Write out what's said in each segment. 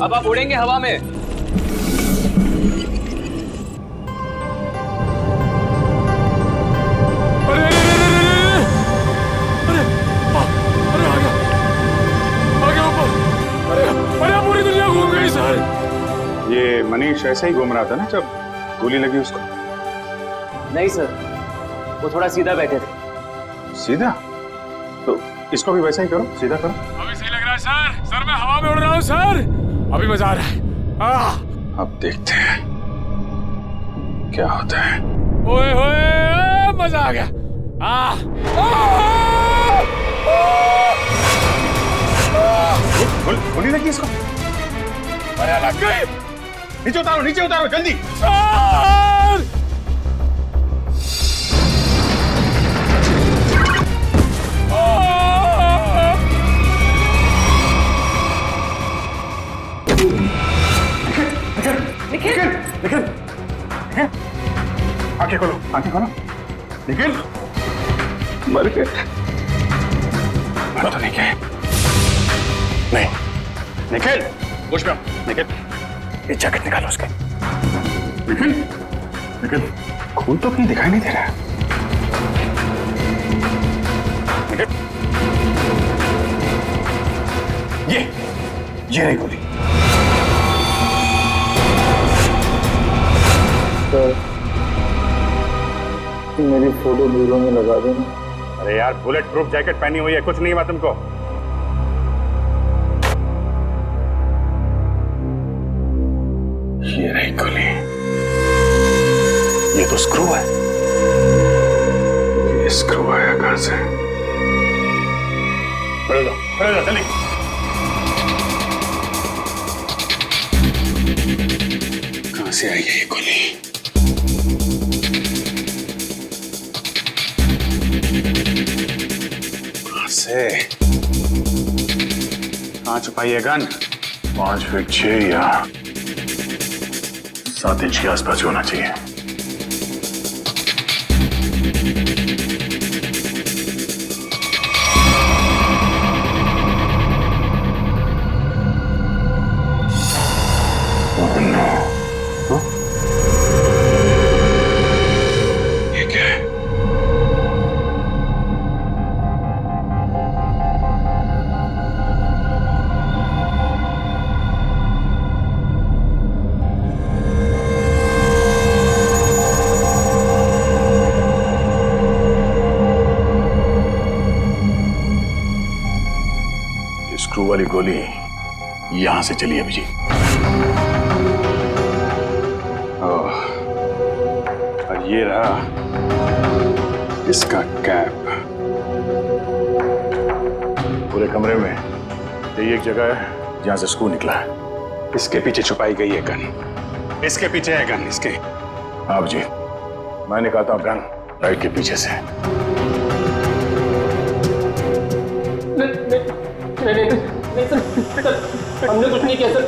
अब आप उड़ेंगे हवा में। पूरी दुनिया घूम गई सर। ये मनीष ऐसे ही घूम रहा था ना जब गोली लगी उसको? नहीं सर, वो थोड़ा सीधा बैठे थे। सीधा? तो इसको भी वैसा ही करो, सीधा करो। अभी सही लग रहा है सर। सर मैं हवा में उड़ रहा हूँ सर, अभी मजा आ रहा है। अब देखते हैं क्या होता है। ओए होए, मजा आ गया। गोली लगी इसको? अरे लग गई। नीचे उतारो जल्दी। सर! निखिल, आंखें खोलो। निखिल, मर गए। मर तो नहीं गए। नहीं, निखिल, होश में आओ। निखिल, ये जैकेट निकालो उसके। निखिल, खून तो कहीं दिखाई नहीं दे रहा है। निखिल, ये रही गोली। मेरी फोटो ब्यूरो में लगा देना। अरे यार, बुलेट प्रूफ जैकेट पहनी हुई है, कुछ नहीं हुआ तुमको। ये रही गोली। ये तो स्क्रू है। ये स्क्रू आया कहां से? खड़े दो जल्दी। कहां से आई है ये गोली? कहां छुपाई है गन? 5 फीट 6 या 7 इंच के आसपास होना चाहिए। ये क्या है? स्क्रू वाली गोली यहां से चली अभी जी। और ये रहा इसका कैप। पूरे कमरे में यही एक जगह है जहां से स्क्रू निकला है। इसके पीछे छुपाई गई है गन। इसके पीछे है गन, इसके। आप जी, मैं निकालता हूं गन लाइट के पीछे से। नहीं सर, हमने कुछ नहीं किया सर।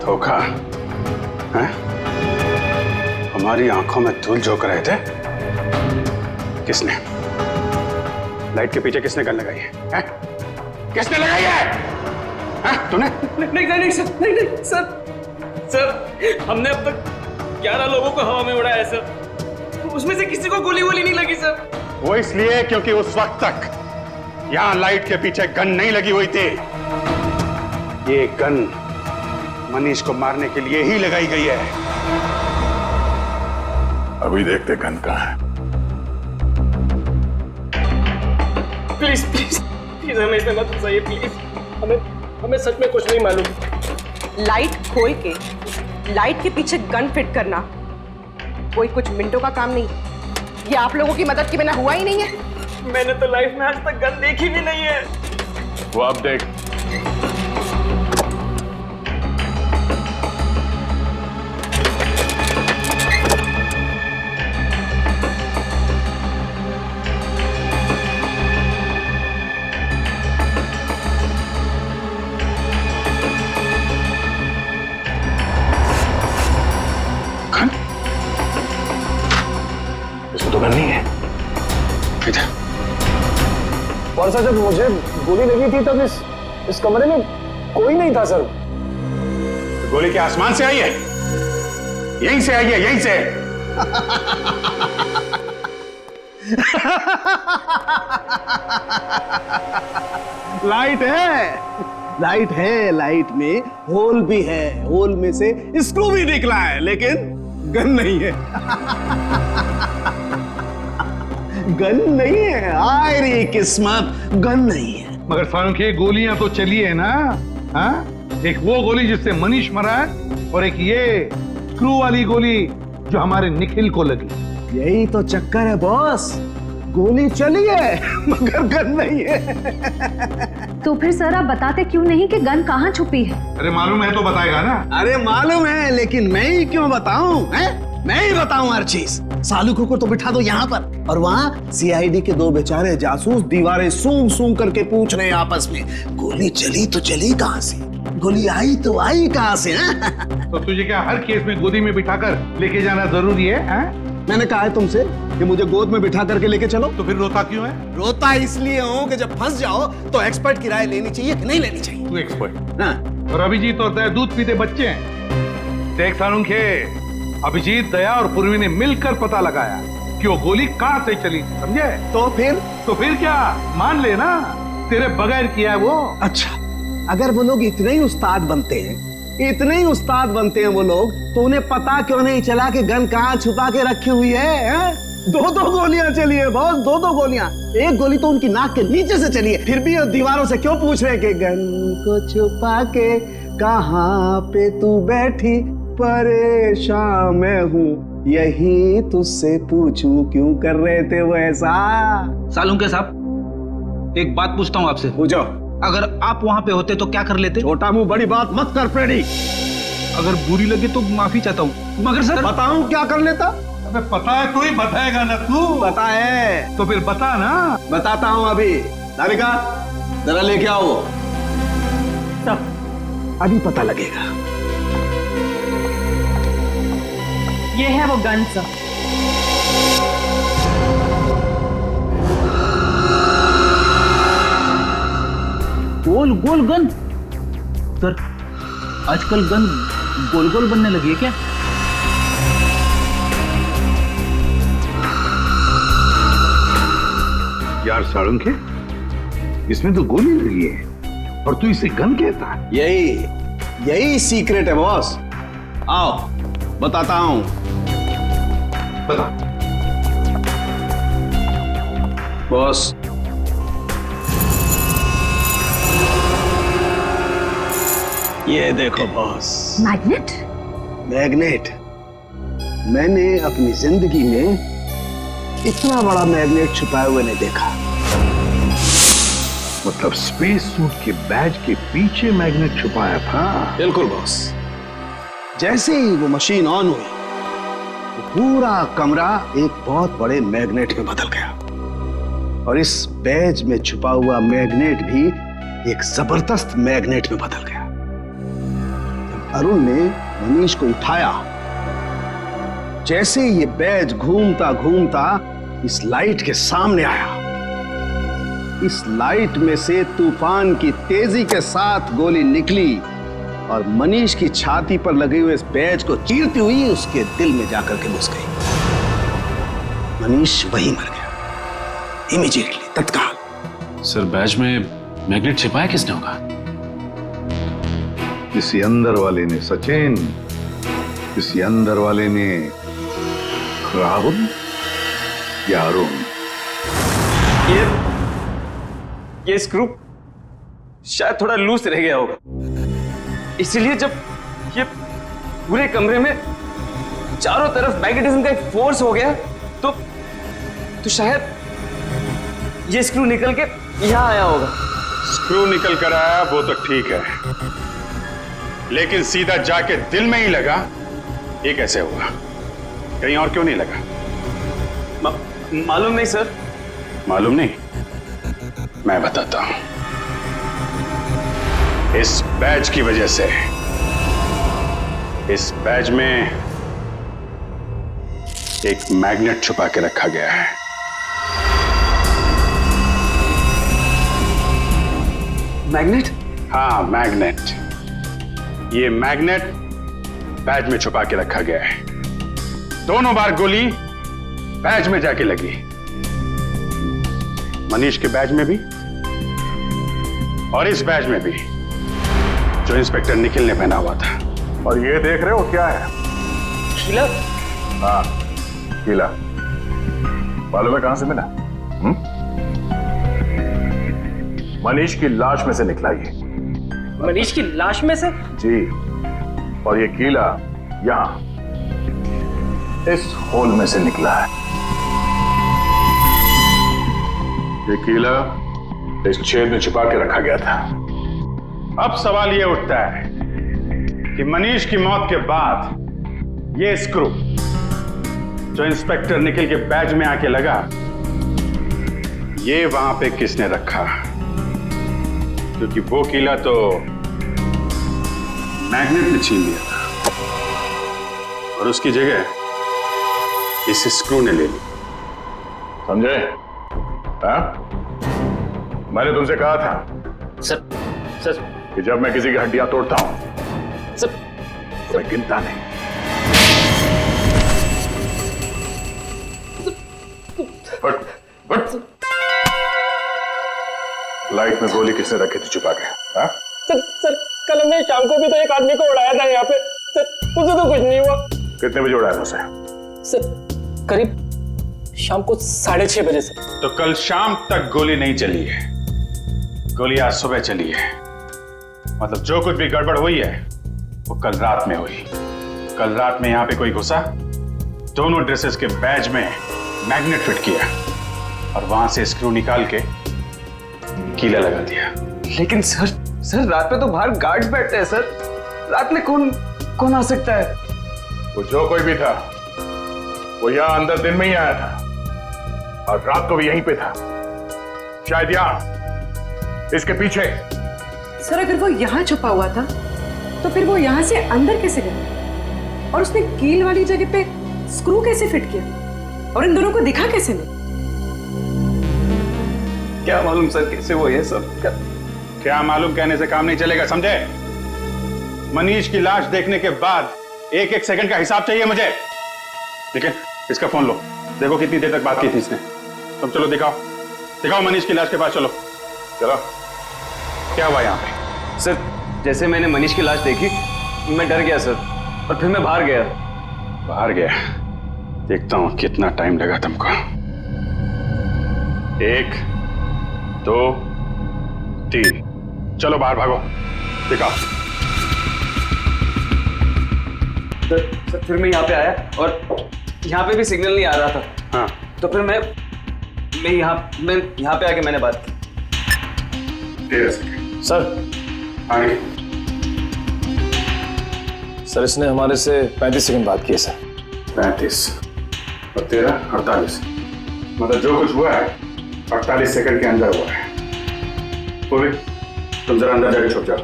धोखा है? हमारी आंखों में धूल झोंक रहे थे। किसने? लाइट के पीछे किसने गन लगाई है? किसने लगाई है? तूने? नहीं सर, हमने अब तक 11 लोगों को हवा में उड़ाया है सर। उसमें से किसी को गोली नहीं लगी सर। वो इसलिए क्योंकि उस वक्त तक यहां लाइट के पीछे गन नहीं लगी हुई थी। ये गन मनीष को मारने के लिए ही लगाई गई है। अभी देखते गन कहां है। प्लीज हमें इसमें मत फंसाइए प्लीज। हमें सच में कुछ नहीं मालूम। लाइट खोल के लाइट के पीछे गन फिट करना कोई कुछ मिनटों का काम नहीं। ये आप लोगों की मदद के बिना हुआ ही नहीं है। मैंने तो लाइफ में आज तक गन देखी भी नहीं है। वो आप देख। इसको तो गन नहीं है। और सर, जब मुझे गोली लगी थी तब इस कमरे में कोई नहीं था सर। तो गोली क्या आसमान से आई है? यहीं से आई है, यहीं से। लाइट है, लाइट है, लाइट में होल भी है, होल में से स्क्रू भी निकला है, लेकिन गन नहीं है। गन नहीं है, आय रे किस्मत, गन नहीं है। मगर सालुंखे गोलियां तो चली है ना? हाँ, एक वो गोली जिससे मनीष मरा है और एक ये स्क्रू वाली गोली जो हमारे निखिल को लगी। यही तो चक्कर है बॉस, गोली चली है मगर गन नहीं है। तो फिर सर आप बताते क्यों नहीं कि गन कहाँ छुपी है? अरे मालूम है तो बताएगा ना। अरे मालूम है, लेकिन मैं ही क्यों बताऊं? मैं ही बताऊं हर चीज। सालुखों को तो बिठा दो यहाँ पर, और वहाँ सीआईडी के दो बेचारे जासूस दीवारें सूंघ सूंघ करके पूछ रहे हैं आपस में, गोली चली तो चली कहाँ से, गोली आई तो आई कहाँ से? तो तुझे क्या हर केस में गोदी में बिठाकर लेके जाना जरूरी है? मैंने कहा है तुमसे कि मुझे गोद में बिठा करके लेके चलो। तो फिर रोता क्यों है? रोता इसलिए हूँ कि जब फंस जाओ तो एक्सपर्ट की राय लेनी चाहिए कि नहीं लेनी चाहिए। तू एक्सपर्ट। हाँ। और अभिजीत और दया दूध पीते बच्चे हैं। देख सालुंखे, अभिजीत, दया और पूर्वी ने मिलकर पता लगाया कि वो गोली कहाँ से चली, समझे? तो फिर क्या मान लेना, तेरे बगैर किया है वो। अच्छा, अगर वो लोग इतने ही उस्ताद बनते हैं, इतने ही उस्ताद बनते हैं वो लोग, तो उन्हें पता क्यों नहीं चला कि गन कहाँ छुपा के रखी हुई है? दो गोलियां चली है बॉस, दो गोलियां। एक गोली तो उनकी नाक के नीचे से चली है, फिर भी दीवारों से क्यों पूछ रहे हैं कि गन को छुपा के कहाँ पे तू बैठी, परेशान मैं हूँ यही तुझसे पूछूं, क्यों कर रहे थे वो ऐसा? सालुंखे साहब, एक बात पूछता हूँ आपसे। पूछो। अगर आप वहां पे होते तो क्या कर लेते? छोटा मुंह बड़ी बात मत कर प्रेडी। अगर बुरी लगे तो माफी चाहता हूँ, मगर सर बताऊं क्या कर लेता? अबे पता है तो ही बताएगा ना तू। पता है तो फिर बता ना। बताता हूँ अभी। राधिका जरा लेके आओ। अभी पता लगेगा। ये है वो गन सर। गोल गोल गन? सर आजकल गन गोल गोल बनने लगी है क्या? यार सालुंखे, इसमें तो गोली लगी है और तू इसे गन कहता है? यही सीक्रेट है बॉस। आओ बताता हूं। बता। बॉस, ये देखो बॉस। मैग्नेट? मैग्नेट। मैंने अपनी जिंदगी में इतना बड़ा मैग्नेट छुपाए हुए नहीं देखा। मतलब स्पेस सूट के बैज के पीछे मैग्नेट छुपाया था? बिल्कुल बॉस। जैसे ही वो मशीन ऑन हुई, तो पूरा कमरा एक बहुत बड़े मैग्नेट में बदल गया, और इस बैज में छुपा हुआ मैग्नेट भी एक जबरदस्त मैग्नेट में बदल गया। जब अरुण ने मनीष को उठाया, जैसे ये बैज घूमता घूमता इस लाइट के सामने आया, इस लाइट में से तूफान की तेजी के साथ गोली निकली और मनीष की छाती पर लगे हुए इस बैज को चीरती हुई उसके दिल में जाकर के घुस गई। मनीष वहीं मर गया, इमीडिएटली, तत्काल। सर, बैज में मैग्नेट छिपाया किसने होगा? किसी अंदर वाले ने सचिन, किसी अंदर वाले ने राहुल या अरुण। ये स्क्रू शायद थोड़ा लूज रह गया होगा, इसीलिए जब ये पूरे कमरे में चारों तरफ मैग्नेटिज्म का एक फोर्स हो गया तो शायद ये स्क्रू निकल के यहां आया होगा। स्क्रू निकल कर आया वो तो ठीक है, लेकिन सीधा जाके दिल में ही लगा, ये कैसे हुआ? कहीं और क्यों नहीं लगा? मालूम नहीं सर। मालूम नहीं? मैं बताता हूं। इस बैज की वजह से इस बैज में एक मैग्नेट छुपा के रखा गया है। मैग्नेट? हाँ, मैग्नेट। ये मैग्नेट बैज में छुपा के रखा गया है। दोनों बार गोली बैज में जाके लगी, मनीष के बैज में भी और इस बैज में भी जो इंस्पेक्टर निखिल ने पहना हुआ था। और ये देख रहे हो क्या है? कीला? हाँ, कीला। मालूम है कहां से मिला? मनीष की लाश में से निकला ये। मनीष की लाश में से? जी। और ये कीला यहां इस होल में से निकला है। ये कीला इस छेद में छिपा के रखा गया था। अब सवाल यह उठता है कि मनीष की मौत के बाद ये स्क्रू जो इंस्पेक्टर निखिल के बैज में आके लगा, ये वहां पे किसने रखा? क्योंकि वो कीला तो मैग्नेट ने छीन लिया था और उसकी जगह इस स्क्रू ने ले ली। समझे? हाँ? मैंने तुमसे कहा था सर कि जब मैं किसी की हड्डियां तोड़ता हूं सर तो मैं गिनता नहीं। बट लाइट में गोली किसने रखी थी छुपा के? हाँ? सर कल हमने शाम को भी तो एक आदमी को उड़ाया था यहाँ पे। सर उसे तो कुछ नहीं हुआ। कितने बजे उड़ाया उसे? सर करीब शाम को 6:30 बजे सर। तो कल शाम तक गोली नहीं चली है, गोली आज सुबह चली है। मतलब जो कुछ भी गड़बड़ हुई है वो कल रात में हुई। कल रात में यहां पे कोई घुसा, दोनों ड्रेसेस के बैज में मैग्नेट फिट किया और वहां से स्क्रू निकाल के कीला लगा दिया। लेकिन सर रात में तो बाहर गार्ड्स बैठते हैं सर। रात में कौन आ सकता है? वो जो कोई भी था वो यहां अंदर दिन में ही आया था और रात को भी यहीं पे था। शायद यहां इसके पीछे। सर अगर वो यहाँ छुपा हुआ था तो फिर वो यहाँ से अंदर कैसे गया? और उसने कील वाली जगह पे स्क्रू कैसे फिट किया? और इन दोनों को दिखा कैसे नहीं? क्या मालूम सर कैसे वो ये सब क्या मालूम कहने से काम नहीं चलेगा, समझे? मनीष की लाश देखने के बाद एक एक सेकंड का हिसाब चाहिए मुझे। ठीक है, इसका फोन लो, देखो कितनी देर तक बात की थी इसने। तुम चलो दिखाओ मनीष की लाश के पास। चलो क्या हुआ यहाँ पे? सर जैसे मैंने मनीष की लाश देखी मैं डर गया सर, और फिर मैं बाहर गया। देखता हूं कितना टाइम लगा तुमको। 1 2 3 चलो बाहर भागो, दिखाओ। सर फिर मैं यहाँ पे आया और यहाँ पे भी सिग्नल नहीं आ रहा था। हाँ, तो फिर मैं यहाँ पे आके मैंने बात की। सर आगे। सर इसने हमारे से 35 सेकंड बात की है सर। 35 और 13 48। मतलब जो कुछ हुआ है 48 सेकंड के अंदर हुआ है। पूरी तुम जरा अंदर जाके छुप जाओ।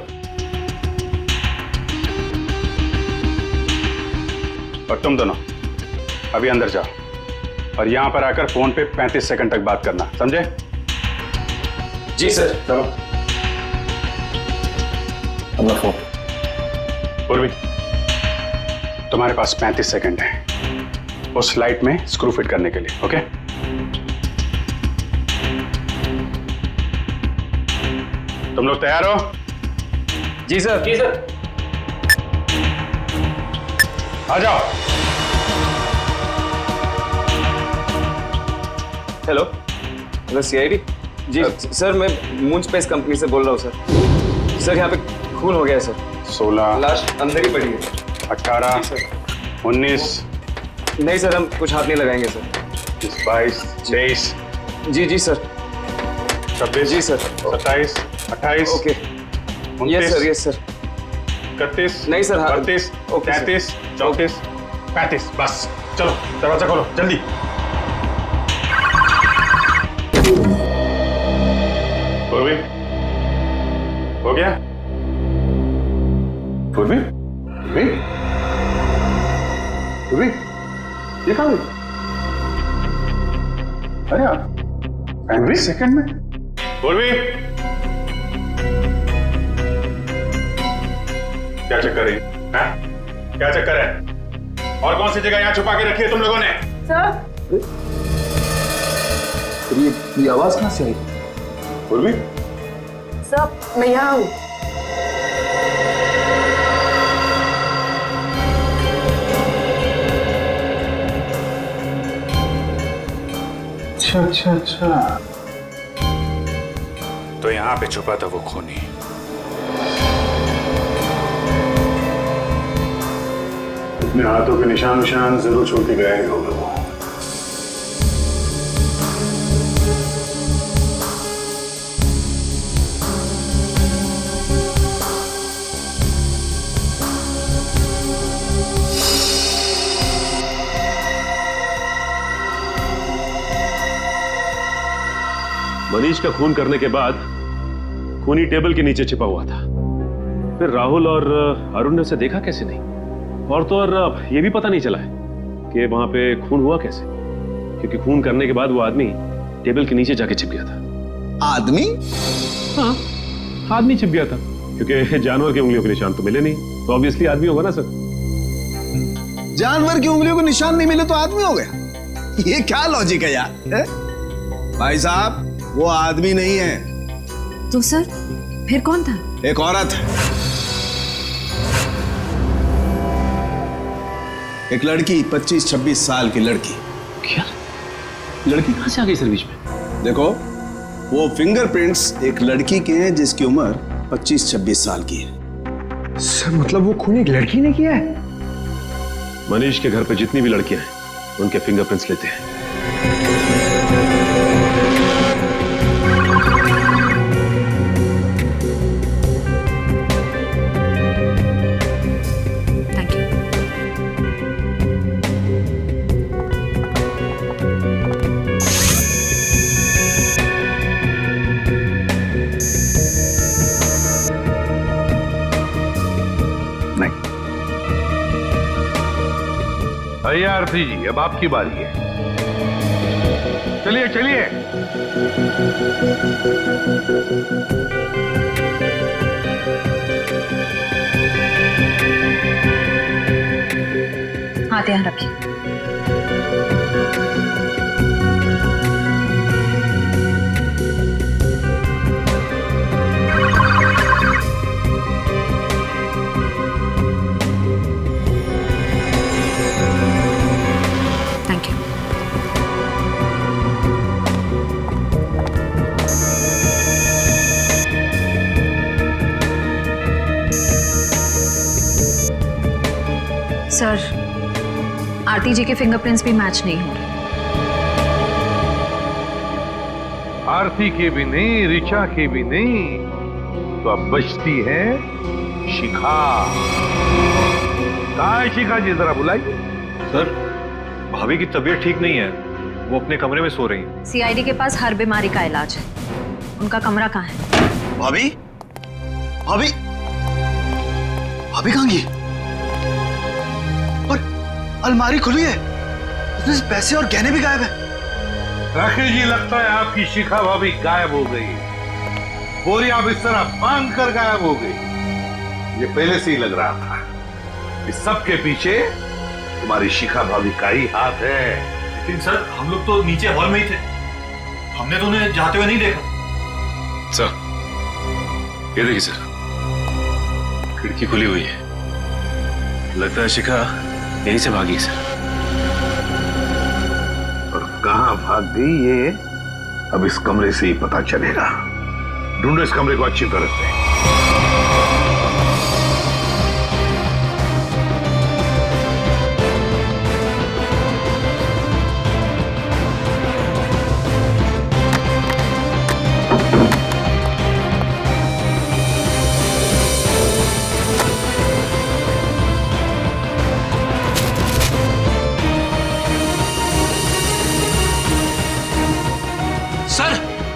और तुम दोनों अभी अंदर जाओ और यहां पर आकर फोन पे 35 सेकंड तक बात करना, समझे? जी सर। चलो। अपना फोन। पूर्वी तुम्हारे पास 35 सेकंड है उस लाइट में स्क्रू फिट करने के लिए, ओके? तुम लोग तैयार हो? जी सर। आ जाओ। Hello CID. जी सर मैं मून स्पेस कंपनी से बोल रहा हूँ सर। सर यहाँ पे खून हो गया है सर। 16 लाश अंदर ही पड़ी है। 18 19 नहीं सर हम कुछ हाथ नहीं लगाएंगे सर। 22 23 जी सर। 26 जी सर। 27 28 ओके। 29 yes sir. 31 नहीं सर, हाँ। 32 ओके, सर। 33 34 35। बस चलो दरवाजा खोलो जल्दी। पूर्वी हो गया? पूर्वी ये कहाँ गई? अरे यार 35 सेकंड में। पूर्वी क्या चक्कर है? क्या चक्कर है? और कौन सी जगह यहाँ छुपा के रखी है तुम लोगों ने? सर ये आवाज कहाँ से आई? उर्वी, सर मैं यहाँ हूँ। अच्छा। तो यहाँ पे छुपा था वो खूनी। अपने हाथों के निशान जरूर छोड़ के गया होगा वो। मनीष का खून करने के बाद खूनी टेबल के नीचे छिपा हुआ था। फिर राहुल और अरुण ने उसे देखा कैसे नहीं, और तो और ये भी पता नहीं चला है कि वहां पे खून हुआ कैसे, क्योंकि खून करने के बाद वो आदमी टेबल के नीचे जाके छिप गया था। आदमी? हाँ, आदमी छिप गया था, क्योंकि जानवर की उंगलियों के निशान तो मिले नहीं, तो ऑब्वियसली आदमी होगा ना सर। जानवर की उंगलियों के निशान नहीं मिले तो आदमी हो गया? ये क्या लॉजिक है यार? है? भाई साहब, वो आदमी नहीं है। तो सर फिर कौन था? एक औरत है, एक लड़की, 25-26 साल की लड़की। क्या लड़की कहां से आ गई सर बीच में? देखो, वो फिंगरप्रिंट्स एक लड़की के हैं जिसकी उम्र 25-26 साल की है। सर मतलब वो खून एक लड़की ने किया है? मनीष के घर पे जितनी भी लड़कियां हैं उनके फिंगरप्रिंट्स लेते हैं। भैया आरती जी, अब आपकी बारी है। चलिए चलिए। हाथ यहाँ रखिए। Thank you. सर, आरती जी के फिंगरप्रिंट्स भी मैच नहीं हो रहे। आरती के भी नहीं, ऋचा के भी नहीं, तो अब बचती है शिखा। कहाँ है शिखा जी? जरा बुलाइए। सर, भाभी की तबीयत ठीक नहीं है, वो अपने कमरे में सो रही हैं। सीआईडी के पास हर बीमारी का इलाज है, उनका कमरा कहाँ है? भाभी? भाभी? भाभी कहाँ गई? और अलमारी खुली है, उसमें से पैसे और गहने भी गायब है। राकेश जी, लगता है आपकी शिखा भाभी गायब हो गई। बोरिया बिस्तर बांध कर गायब हो गई। ये पहले से ही लग रहा था। इस सब के पीछे तुम्हारी शिखा भाभी का ही हाथ है। लेकिन सर, हम लोग तो नीचे हॉल में ही थे, हमने तो उन्हें जाते हुए नहीं देखा। सर, ये देखिए सर, खिड़की खुली हुई है, लगता है शिखा यहीं से भागी सर। और कहां भाग गई ये अब इस कमरे से ही पता चलेगा। ढूंढो इस कमरे को अच्छी तरह से।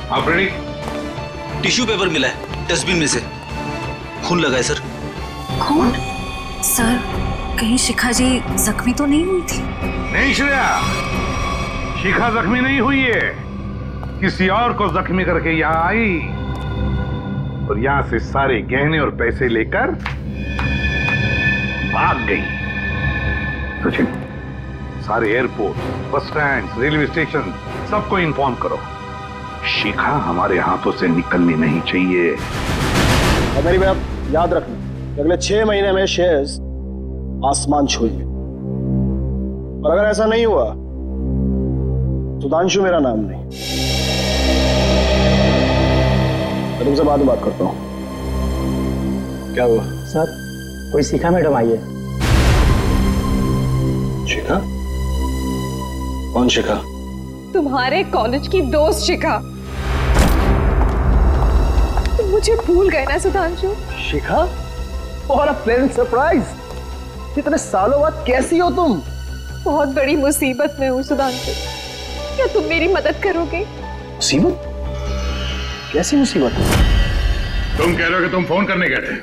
हाँ प्रणीत, टिश्यू पेपर मिला है डस्टबिन में से, खून लगा है सर। खून? सर, कहीं शिखा जी जख्मी तो नहीं हुई थी? नहीं श्रेया, शिखा जख्मी नहीं हुई है, किसी और को जख्मी करके यहाँ आई और यहाँ से सारे गहने और पैसे लेकर भाग गई। सचिन, सारे airport, bus stand, railway station सबको इन्फॉर्म करो, शिखा हमारे हाथों से निकलनी नहीं चाहिए। अगर ये आप याद रखना, अगले 6 महीने में शेयर्स आसमान छूएंगे, और अगर ऐसा नहीं हुआ सुधांशु मेरा नाम नहीं। मैं तुमसे बाद में बात करता हूँ। क्या हुआ? सर कोई शिखा मैडम आई है। शिखा? कौन शिखा? तुम्हारे कॉलेज की दोस्त शिखा। तुम मुझे भूल गए ना सुधांशु? शिखा? और अ प्लेजेंट सरप्राइज। इतने सालों बाद कैसी हो तुम? बहुत बड़ी मुसीबत में हूँ सुधांशु, क्या तुम मेरी मदद करोगे? मुसीबत? कैसी मुसीबत? तुम कह रहे हो कि तुम फोन करने गए थे,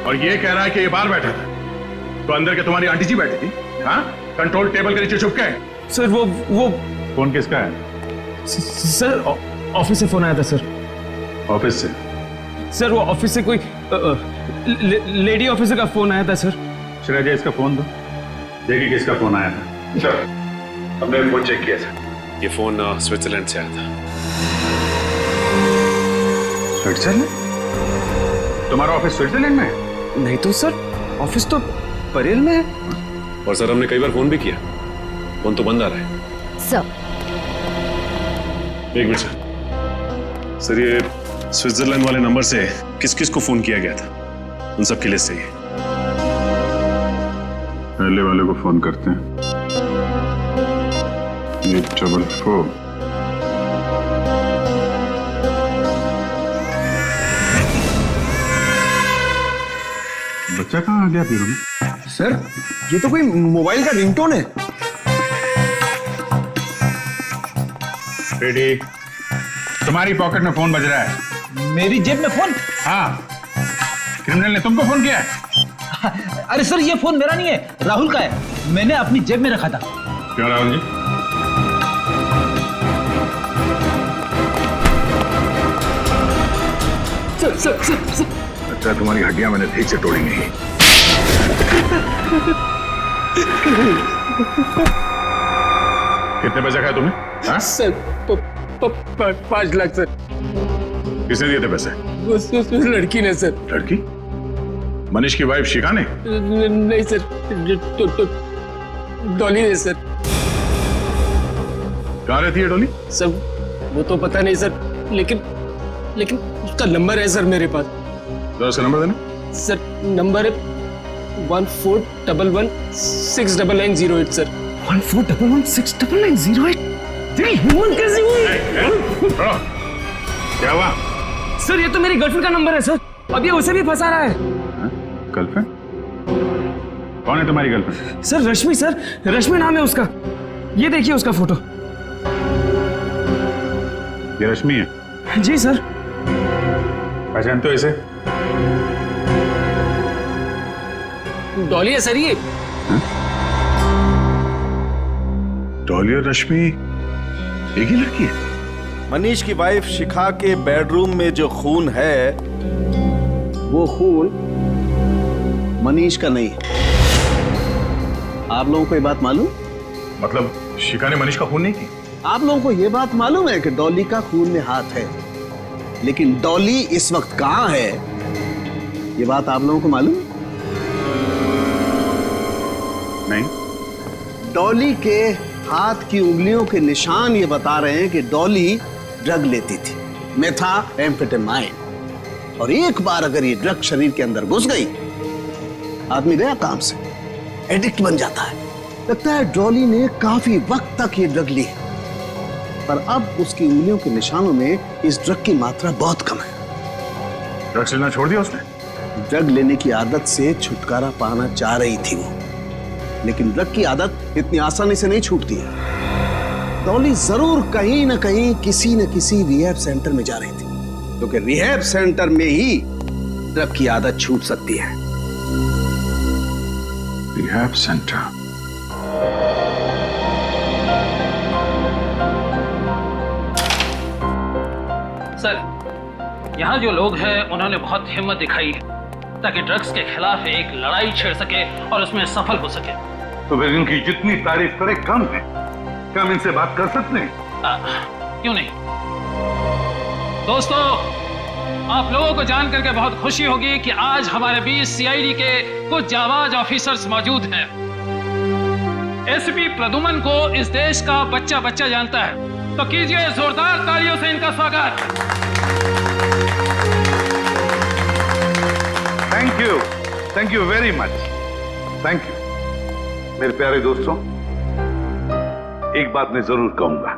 और ये कह रहा है कि ये बाहर बैठा था, तो अंदर के तुम्हारी आंटी जी बैठी थी, हाँ? कंट्रोल टेबल के नीचे छुप के। सर वो फोन किसका है? सर ऑफिस से फोन आया था सर। ऑफिस से? सर वो ऑफिस से कोई लेडी ऑफिसर का फोन आया था सर। श्रेया, इसका फोन दो, देखिए किसका फोन आया था। सर, हमने फोन चेक किया था, ये फोन स्विट्जरलैंड से आया था। स्विट्जरलैंड? तुम्हारा ऑफिस स्विट्जरलैंड में है? नहीं तो सर, ऑफिस तो परेल में है। और सर हमने कई बार फोन भी किया, फोन तो बंद आ रहा है। सर एक मिनट सर। सर ये स्विट्जरलैंड वाले नंबर से किस किस को फोन किया गया था, उन सब की लिस्ट चाहिए। पहले वाले को फोन करते हैं, 844। बच्चा कहाँ आ गया फिर में? सर ये तो कोई मोबाइल का रिंगटोन है। रेडी, तुम्हारी पॉकेट में फोन बज रहा है। मेरी जेब में फोन? हाँ, क्रिमिनल ने तुमको फोन किया है। अरे सर ये फोन मेरा नहीं है, राहुल का है, मैंने अपनी जेब में रखा था। क्यों राहुल जी? सर अच्छा, तुम्हारी हड्डियां मैंने ठीक से तोड़ी नहीं। कितने पैसे खाए तुमने? हाँ? Sir 5 lakh sir. किसने दिए थे पैसे? उस लड़की ने सर। लड़की? मनीष की वाइफ शिखा ने? नहीं सर, डॉली ने सर। कहाँ रहती है डॉली? सर वो तो पता नहीं सर, लेकिन उसका नंबर है सर मेरे पास। तो उसका नंबर देना। सर नंबर है 1411699908 सर। 1411699908? तेरी हिम्मत कैसी हुई? क्या हुआ? सर ये तो मेरी गर्लफ्रेंड का नंबर है सर, अब ये उसे भी फंसा रहा है। गर्लफ्रेंड? कौन है तुम्हारी गर्लफ्रेंड? सर रश्मि नाम है उसका, ये देखिए उसका फोटो। ये रश्मि है? जी सर। पहचानते हो इसे? डॉली है सर ये। डॉली और रश्मि एक ही लड़की है? मनीष की वाइफ शिखा के बेडरूम में जो खून है, वो खून मनीष का नहीं है। आप लोगों को ये बात मालूम? मतलब शिखा ने मनीष का खून नहीं की? आप लोगों को ये बात मालूम है कि डॉली का खून में हाथ है, लेकिन डॉली इस वक्त कहां है, ये बात आप लोगों को मालूम? नहीं। डॉली के हाथ की उंगलियों के निशान ये बता रहे हैं कि डॉली ड्रग लेती थी, मेथाम्फेटामाइन, और एक बार अगर ये ड्रग शरीर के अंदर घुस गई, आदमी गया काम से, एडिक्ट बन जाता है। लगता है डॉली ने काफी वक्त तक ये ड्रग ली, पर अब उसकी उंगलियों के निशानों में इस ड्रग की मात्रा बहुत कम है। ड्रग्स लेना छोड़ दिया उसने? ड्रग लेने की आदत से छुटकारा पाना चाह रही थी वो, लेकिन ड्रग की आदत इतनी आसानी से नहीं छूटती है। डॉली जरूर कहीं ना कहीं किसी न किसी रिहैब सेंटर में जा रही थी, क्योंकि रिहैब सेंटर में ही ड्रग की आदत छूट सकती है। Rehab centre? सर यहाँ जो लोग हैं उन्होंने बहुत हिम्मत दिखाई है, ताकि ड्रग्स के खिलाफ एक लड़ाई छेड़ सके और उसमें सफल हो सके। तो फिर इनकी जितनी तारीफ करे कम है। क्या हम इनसे बात कर सकते हैं? क्यों नहीं दोस्तों, आप लोगों को जान करके बहुत खुशी होगी कि आज हमारे बीच सीआईडी के कुछ जाबाज ऑफिसर्स मौजूद हैं। एसपी प्रदुमन को इस देश का बच्चा बच्चा जानता है, तो कीजिए जोरदार तालियों से इनका स्वागत। Thank you very much, thank you. मेरे प्यारे दोस्तों, एक बात मैं जरूर कहूंगा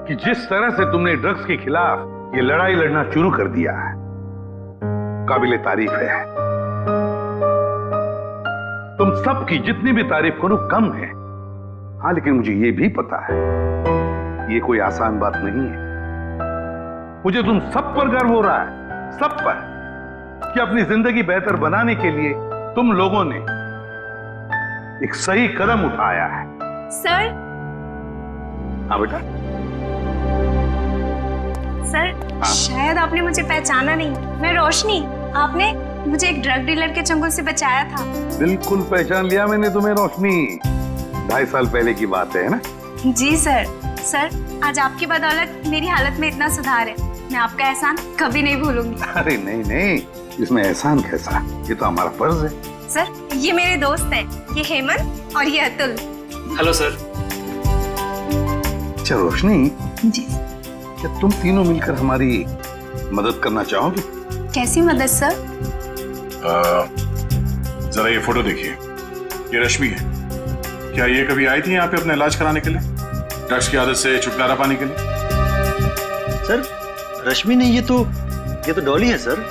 कि जिस तरह से तुमने ड्रग्स के खिलाफ ये लड़ाई लड़ना शुरू कर दिया है, काबिले तारीफ है। तुम सबकी जितनी भी तारीफ करो कम है। हाँ, लेकिन मुझे ये भी पता है ये कोई आसान बात नहीं है। मुझे तुम सब पर गर्व हो रहा है, सब पर, कि अपनी जिंदगी बेहतर बनाने के लिए तुम लोगों ने एक सही कदम उठाया है। सर। हाँ बेटा। सर, शायद आपने मुझे पहचाना नहीं। मैं रोशनी, आपने मुझे एक ड्रग डीलर के चंगुल से बचाया था। बिल्कुल पहचान लिया मैंने तुम्हें रोशनी। 2.5 साल पहले की बात है ना? जी सर। सर, आज आपकी बदौलत मेरी हालत में इतना सुधार है, मैं आपका एहसान कभी नहीं भूलूंगी। अरे नहीं नहीं, इसमें एहसान कैसा, ये तो हमारा फर्ज है। सर, ये मेरे दोस्त हैं, ये हेमंत और ये अतुल। Hello sir. अच्छा रोशनी जी। क्या तुम तीनों मिलकर हमारी मदद करना चाहोगे? कैसी मदद सर? जरा ये फोटो देखिए, ये रश्मि है। क्या ये कभी आई थी यहाँ पे अपना इलाज कराने के लिए, ड्रग्स की आदत से छुटकारा पाने के लिए? सर, रश्मि नहीं, ये तो डॉली है सर।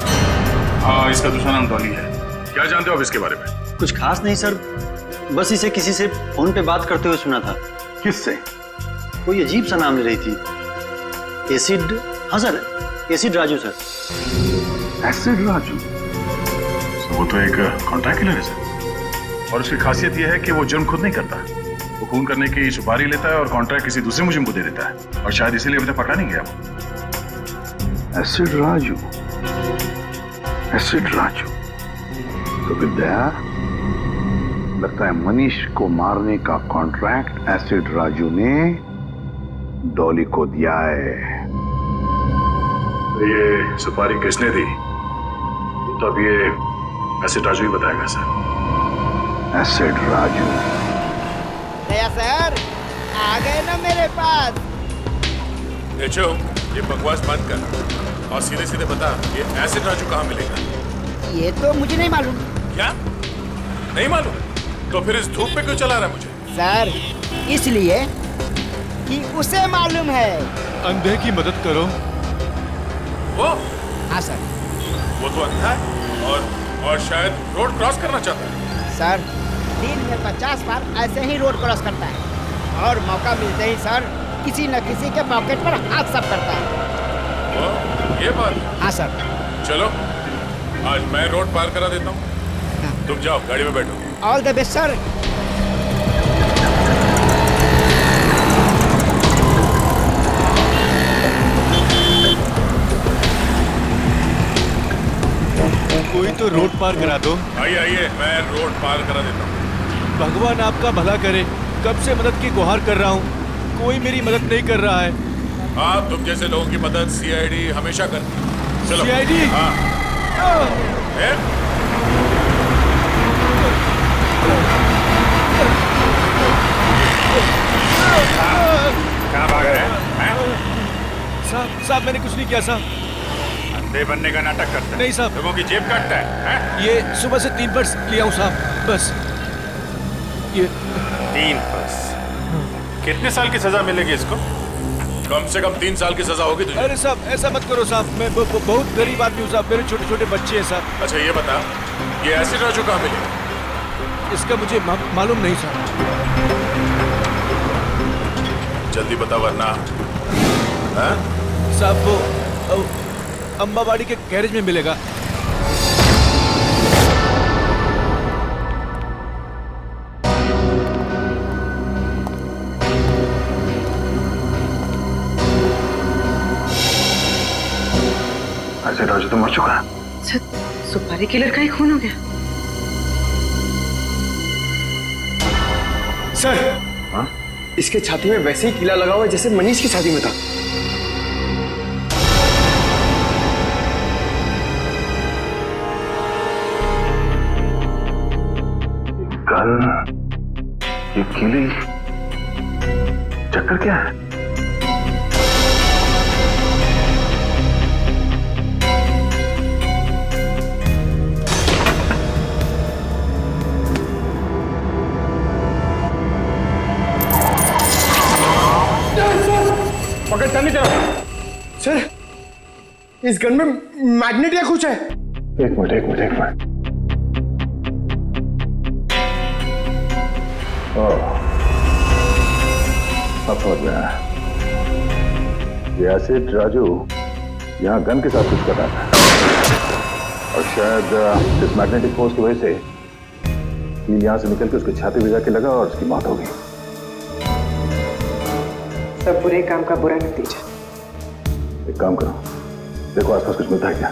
हाँ, इसका दूसरा नाम डॉली है। क्या जानते हो आप इसके बारे में? कुछ खास नहीं सर, बस इसे किसी से फोन पे बात करते हुए सुना था। किससे? कोई अजीब सा नाम ले रही थी। एसिड, हाँ sir, acid Raju sir. Acid Raju? वो तो एक कॉन्ट्रैक्ट किलर है सर, और उसकी खासियत यह है कि वो जुर्म खुद नहीं करता। वो खून करने की सुपारी लेता है और कॉन्ट्रैक्ट किसी दूसरे मुजरिम को दे देता है, और शायद इसीलिए अभी तक पकड़ा नहीं गया वो। Acid Raju, acid Raju. तो विद्या, लगता है मनीष को मारने का कॉन्ट्रैक्ट एसिड राजू ने डॉली को दिया है। तो ये सुपारी किसने दी, तो अब ये एसिड राजू ही बताएगा सर। एसिड राजू। नया सर, आ गए ना मेरे पास। देखो, ये बकवास बंद कर और सीधे सीधे बता, ये एसिड राजू कहाँ मिलेगा? ये तो मुझे नहीं मालूम। क्या नहीं मालूम? तो फिर इस धूप पे क्यों चला रहा है मुझे? सर, इसलिए कि उसे मालूम है। अंधे की मदद करो। वो? हाँ सर। वो तो अंधा है और शायद रोड क्रॉस करना चाहता है। सर, दिन में 50 बार ऐसे ही रोड क्रॉस करता है, और मौका मिलते ही सर किसी न किसी के पॉकेट पर हाथ साफ करता है। वो ये बात? हाँ सर। चलो, आज मैं रोड पार करा देता हूँ। तुम जाओ, गाड़ी में बैठो। All the best sir. कोई तो रोड पार करा दो। आइए आइए, मैं रोड पार करा देता हूँ। भगवान आपका भला करे, कब से मदद की गुहार कर रहा हूँ, कोई मेरी मदद नहीं कर रहा है। हाँ, तुम जैसे लोगों की मदद सीआईडी हमेशा करती है। चलो। सीआईडी? हाँ। कहाँ भाग रहे हैं? साहब, मैंने कुछ नहीं किया साहब। अंधे बनने का नाटक करता है? नहीं साहब। लोगों की जेब काटता है? ये सुबह से 3 पर्स लिया हूँ साहब, बस ये 3 पर्स। कितने साल की सजा मिलेगी इसको? कम से कम 3 साल की सजा होगी तुझे। अरे साहब, ऐसा मत करो साहब, मैं बहुत गरीब आदमी हूँ साहब, मेरे छोटे छोटे बच्चे हैं साहब। अच्छा ये बता, ये एसिड राजू कहाँ मिलेगा? इसका मुझे मालूम नहीं साहब। जल्दी बता वरना। साहब, वो अंबाबाड़ी के गैरेज में मिलेगा। एसिड राजू तो मर चुका है। सुपारी किलर का ही खून हो गया। सर, हाँ? इसके छाती में वैसे ही कीला लगा हुआ है जैसे मनीष की छाती में था। गन, ये कीली, चक्कर क्या है? पकड़ता नहीं चला सर, इस गन में मैग्नेट या कुछ है। एक मिनट। अब समझ में आया। ये एसिड राजू यहाँ गन के साथ कुछ कर रहा था और शायद इस मैग्नेटिक फोर्स की वजह से कील यहाँ से निकल के उसकी छाती में जाके लगा और उसकी मौत हो गई। सब बुरे काम का बुरा नतीजा। एक काम करो, देखो आसपास कुछ मिलता है क्या।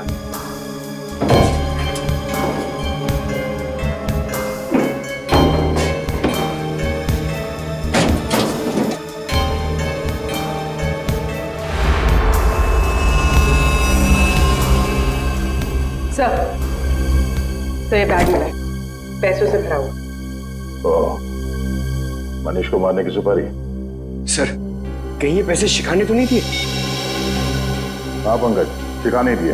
सर, तो ये बैग मिला है, पैसों से भरा हुआ। मनीष को मारने की सुपारी? सर, कहीं ये पैसे शिखा ने तो नहीं दिए? हाँ पंकज, शिखा नहीं दिए।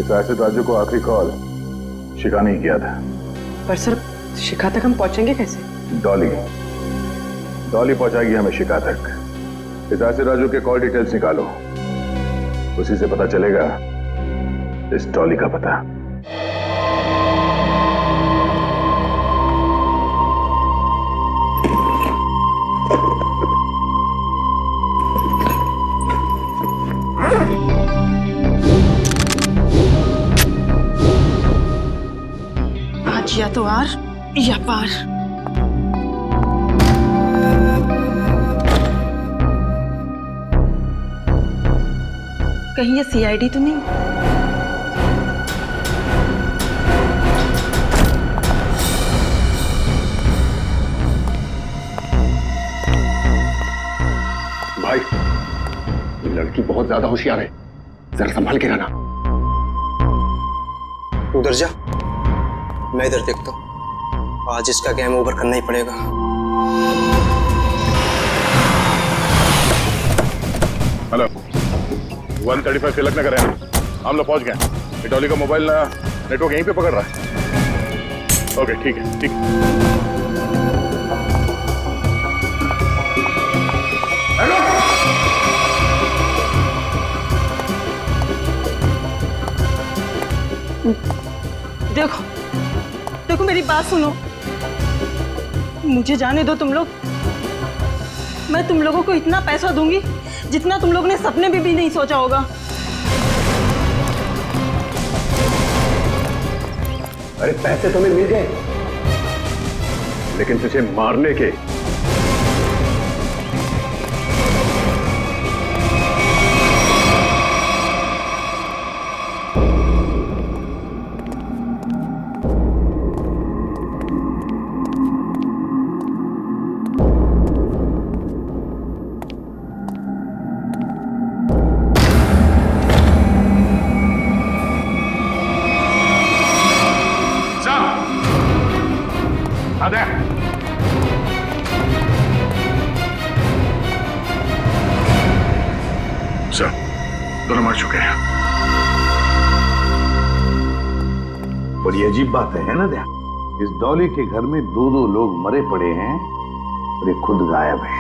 इस एसिड राजू को आखिरी कॉल शिखा ने ही किया था। पर सर, शिखा तक हम पहुंचेंगे कैसे? डॉली पहुंचाएगी हमें शिखा तक। इस एसिड राजू के कॉल डिटेल्स निकालो, उसी से पता चलेगा इस डॉली का पता। आज या तो आर या पार। कहीं ये सीआईडी तो नहीं? भाई, लड़की बहुत ज्यादा होशियार है, जरा संभाल के रहना। उधर जा, मैं इधर देखता हूँ। आज इसका गेम ओवर करना ही पड़ेगा। हेलो, 135 तिलक नगर है, हम लोग पहुंच गए। ये डॉली का मोबाइल नेटवर्क यहीं पे पकड़ रहा है। ओके, ठीक है, ठीक है। देखो देखो, मेरी बात सुनो, मुझे जाने दो तुम लोग। मैं तुम लोगों को इतना पैसा दूंगी जितना तुम लोग ने सपने में भी नहीं सोचा होगा। अरे पैसे तुम्हें मिल गए, लेकिन तुझे मारने के। सर, दोनों मर चुके हैं। बड़ी अजीब बात है ना दया? इस डॉली के घर में दो लोग मरे पड़े हैं और ये खुद गायब है।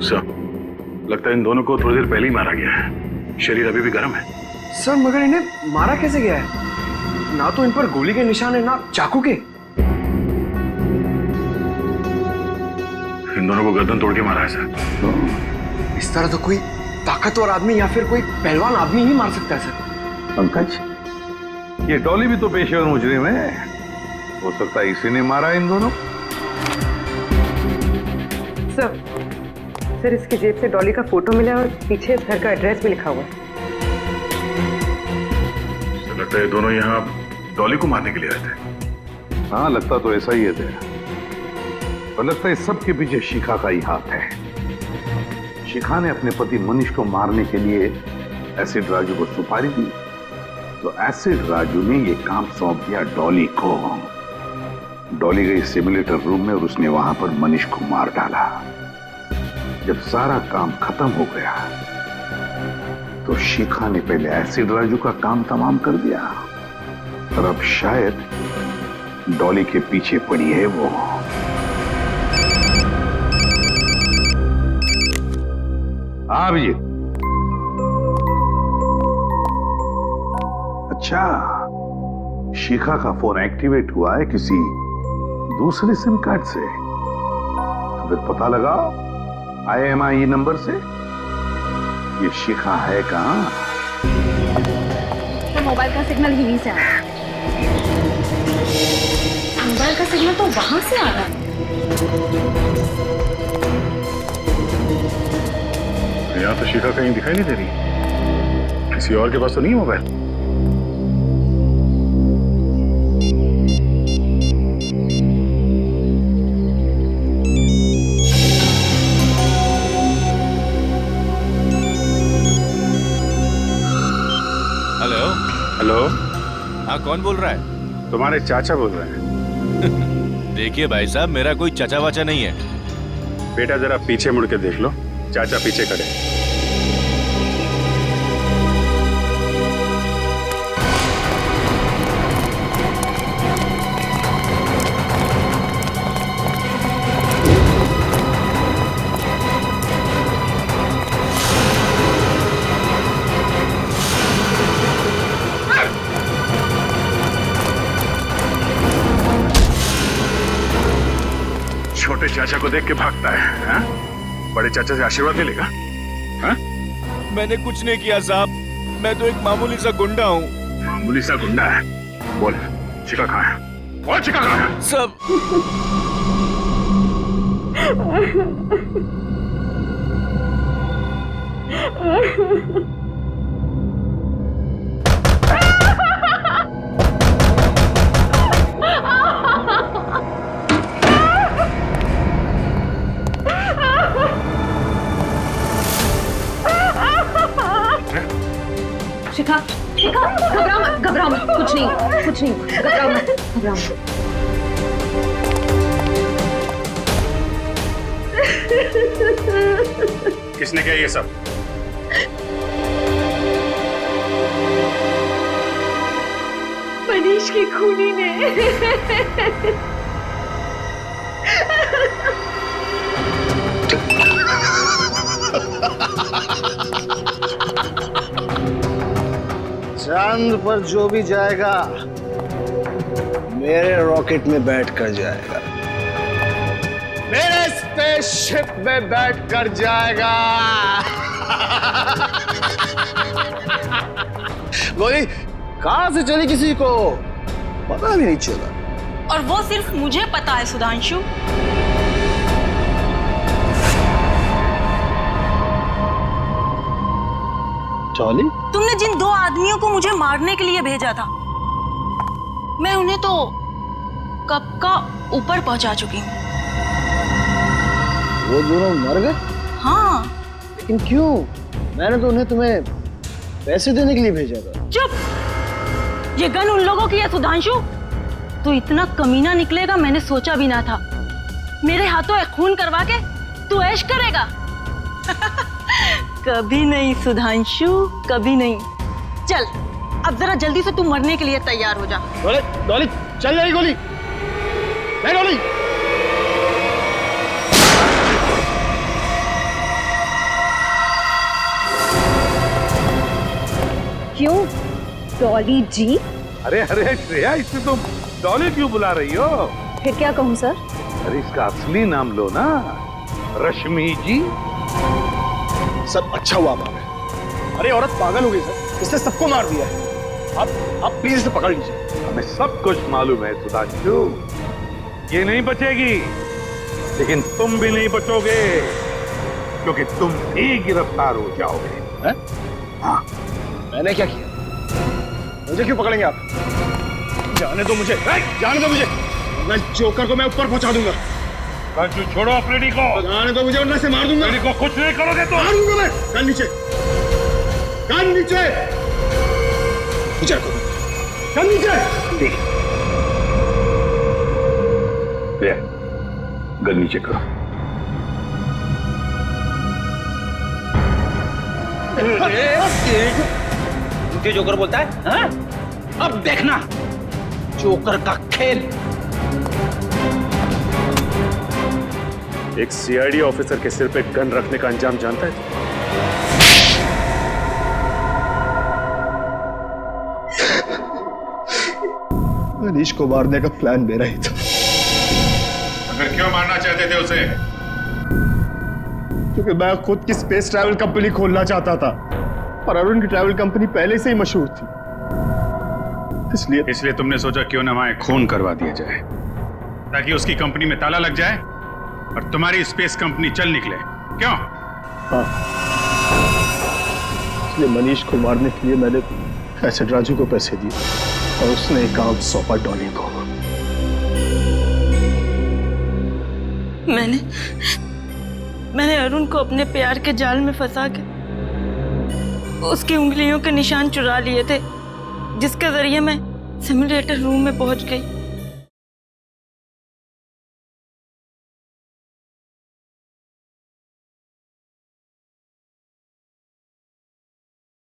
सर, लगता है इन दोनों को थोड़ी देर पहले ही मारा गया है। शरीर अभी भी गर्म है। सर, मगर इन्हें मारा कैसे गया है? ना तो इन पर गोली के निशान है, ना चाकू के। इन दोनों को गर्दन तोड़ के मारा है सर। इस तरह तो कोई ताकतवर आदमी या फिर कोई पहलवान आदमी ही मार सकता है सर। पंकज, ये डॉली भी तो पेशेवर मुजरिम है, हो सकता है इसी ने मारा इन दोनों। सर, इसकी जेब से डॉली का फोटो मिला और पीछे इस घर का एड्रेस भी लिखा हुआ है। लगता है दोनों यहाँ डॉली को मारने के लिए आए थे। हाँ, लगता तो ऐसा ही है तेरा, पर लगता है इस सब के पीछे शिखा का ही हाथ है। शिखा ने अपने पति मनीष को मारने के लिए एसिड राजू को सुपारी दी, तो एसिड राजू ने ये काम सौंप दिया डॉली को। डॉली गई सिमुलेटर रूम में और उसने वहां पर मनीष को मार डाला। जब सारा काम खत्म हो गया तो शिखा ने पहले एसिड राजू का काम तमाम कर दिया, और अब शायद डॉली के पीछे पड़ी है वो। हाँ अभिजीत। अच्छा, शिखा का फोन एक्टिवेट हुआ है किसी दूसरे सिम कार्ड से, तो फिर पता लगा IMEI नंबर से ये शिखा है कहां? तो मोबाइल का सिग्नल यहीं से आ रहा है। मोबाइल का सिग्नल तो वहां से आ रहा है। यहाँ तो शिखा कहीं दिखाई नहीं दे रही। किसी और के पास तो नहीं है मोबाइल? हेलो। हेलो, हाँ, कौन बोल रहा है? तुम्हारे चाचा बोल रहे हैं। देखिए भाई साहब, मेरा कोई चाचा वाचा नहीं है। बेटा जरा पीछे मुड़ के देख लो, चाचा पीछे खड़े। छोटे चाचा को देख के भागता है, हाँ? बड़े चाचा से आशीर्वाद ले लेगा, हाँ? मैंने कुछ नहीं किया साहब, मैं तो एक मामूली सा गुंडा हूँ। मामूली सा गुंडा है? बोल, शिखा कहाँ है? बोल, शिखा कहाँ है? सब शिखा, शिखा, घबराओ मत, घबराओ मत, कुछ नहीं, घबराओ मत, घबराओ मत। किसने किया ये सब? मनीष की खूनी ने। चांद पर जो भी जाएगा मेरे रॉकेट में बैठ कर जाएगा, मेरे स्पेसशिप में बैठ कर जाएगा। गोली कहां से चली किसी को पता भी नहीं चला, और वो सिर्फ मुझे पता है सुधांशु। चौली, तुमने जिन दो आदमियों को मुझे मारने के लिए भेजा था, मैं उन्हें तो कब का ऊपर पहुंचा चुकी हूँ। वो दोनों मर गए? हाँ। लेकिन क्यों? मैंने तो उन्हें तुम्हें पैसे देने के लिए भेजा था। चुप! ये गन उन लोगों की है सुधांशु। तू इतना कमीना निकलेगा मैंने सोचा भी ना था। मेरे हाथों एक खून करवा के तू ऐश करेगा? कभी नहीं सुधांशु, कभी नहीं। चल अब जरा जल्दी से तू मरने के लिए तैयार हो जा। डॉली, डॉली, चल जाएगी गोली। नहीं डॉली। क्यों डॉली जी? अरे अरे श्रेया, इसमें तुम डॉली क्यों बुला रही हो? फिर क्या कहूँ सर? अरे इसका असली नाम लो ना, रश्मि जी। सब अच्छा हुआ मामे। अरे औरत पागल हो गई सर, इसने सबको मार दिया है। आप प्लीज इसे पकड़ लीजिए। हमें सब कुछ मालूम है सुधांशु, ये नहीं बचेगी, लेकिन तुम भी नहीं बचोगे, क्योंकि तुम भी गिरफ्तार हो जाओगे। हैं? हाँ। मैंने क्या किया? मुझे क्यों पकड़ेंगे आप? जाने दो मुझे, जाने दो मुझे। मैं जोकर को मैं ऊपर पहुंचा दूंगा। राजू छोड़ो अफ्रीडी को। आने तो मुझे वरना से मार दूंगा। अफ्रीडी को कुछ नहीं करोगे तो मार दूंगा मैं। गन नीचे, गन नीचे, नीचे रखो, गन नीचे। गन नीचे करो। मुझे जोकर बोलता है हाँ? अब देखना जोकर का खेल। एक सीआईडी ऑफिसर के सिर पे गन रखने का अंजाम जानता है? मनीष को मारने का प्लान मेरा ही था। अगर क्यों मारना चाहते थे उसे? क्योंकि मैं खुद की स्पेस ट्रैवल कंपनी खोलना चाहता था और अरुण की ट्रैवल कंपनी पहले से ही मशहूर थी, इसलिए तुमने सोचा क्यों न वहां खून करवा दिया जाए ताकि उसकी कंपनी में ताला लग जाए और तुम्हारी स्पेस कंपनी चल निकले। क्यों? हाँ, इसलिए मनीष को मारने के लिए मैंने एसिड राजू को पैसे दिए और उसने एक काम सौंपा डॉली को। मैंने अरुण को अपने प्यार के जाल में फंसा के उसकी उंगलियों के निशान चुरा लिए थे, जिसके जरिए मैं सिमुलेटर रूम में पहुंच गई।